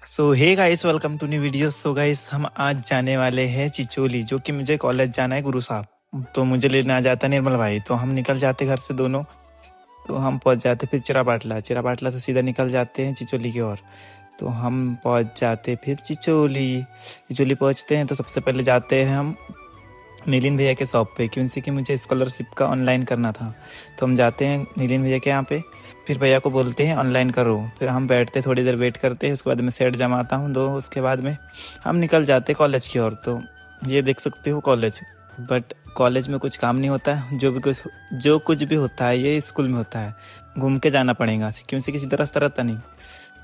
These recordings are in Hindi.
So hey guys, welcome to new video. So guys, हम आज जाने वाले हैं चिचोली, जो कि मुझे कॉलेज जाना है गुरु साहब। तो मुझे लेने आ जाता निर्मल भाई, तो हम निकल जाते घर से दोनों। तो हम पहुंच जाते फिर चिरापाटला से सीधा निकल जाते हैं चिचोली की ओर। तो हम पहुंच जाते फिर चिचोली पहुंचते हैं। तो सबसे पहले जाते हैं हम नीलिन भैया के शॉप पे, क्योंकि कि मुझे स्कॉलरशिप का ऑनलाइन करना था। तो हम जाते हैं नीलिन भैया के यहाँ पे, फिर भैया को बोलते हैं ऑनलाइन करो। फिर हम बैठते थोड़ी देर वेट करते हैं, उसके बाद में सेट जमाता हूँ दो, उसके बाद में हम निकल जाते कॉलेज की ओर। तो ये देख सकते हो कॉलेज, बट कॉलेज में कुछ काम नहीं होता है। जो कुछ भी होता है ये स्कूल में होता है। घूम के जाना पड़ेगा, क्योंकि किसी तरह रहता नहीं।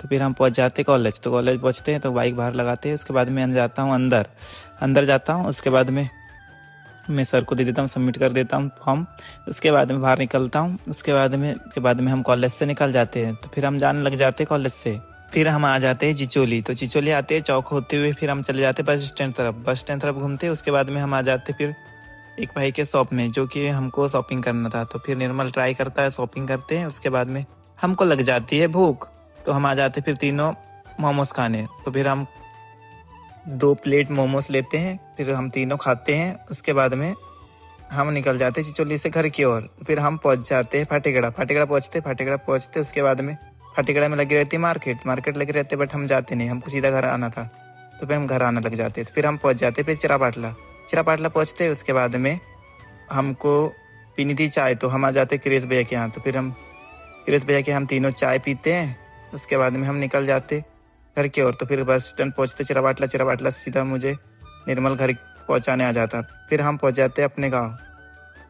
तो फिर हम पहुंच जाते कॉलेज। तो कॉलेज पहुंचते हैं तो बाइक बाहर लगाते हैं, उसके बाद में जाता हूँ अंदर जाता हूँ। उसके बाद में मैं सर को दे देता हूँ, सबमिट कर देता हूँ फॉर्म। उसके बाद में बाहर निकलता हूँ। उसके बाद में हम कॉलेज से निकल जाते हैं। तो फिर हम जाने लग जाते हैं कॉलेज से। फिर हम आ जाते हैं चिचोली। तो चिचोली आते हैं चौक होते हुए, फिर हम चले जाते बस स्टैंड तरफ घूमते। उसके बाद में हम आ जाते फिर एक भाई के शॉप में, जो कि हमको शॉपिंग करना था। तो फिर निर्मल ट्राई करता है, शॉपिंग करते हैं। उसके बाद में हमको लग जाती है भूख, तो हम आ जाते फिर तीनों मोमोज खाने। तो फिर हम 2 प्लेट मोमोज लेते हैं, फिर हम तीनों खाते हैं। उसके बाद में हम निकल जाते चिचोली से घर की ओर। फिर हम पहुंच जाते हैं फाटेगड़ा पहुंचते। उसके बाद में फाटेगड़ा में लगी रहती है मार्केट लगी रहती है, बट हम जाते नहीं, हमको सीधा घर आना था। तो फिर हम घर आने लग जाते। तो फिर हम पहुंच जाते फिर चिरापाटला पहुंचते। उसके बाद में हमको पीनी थी चाय, तो हम आ जाते क्रिश भैया के यहाँ। तो फिर हम क्रिश भैया के हम तीनों चाय पीते हैं। उसके बाद में हम निकल जाते घर की ओर। तो फिर बस स्टैंड पहुंचते चिरापाटला से सीधा मुझे निर्मल घर पहुंचाने आ जाता। फिर हम पहुंच जाते अपने गांव,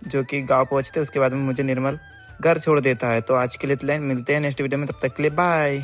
जो कि गांव पहुंचते। उसके बाद में मुझे निर्मल घर छोड़ देता है। तो आज के लिए इतना ही, मिलते हैं नेक्स्ट वीडियो में, तब तक के लिए बाय।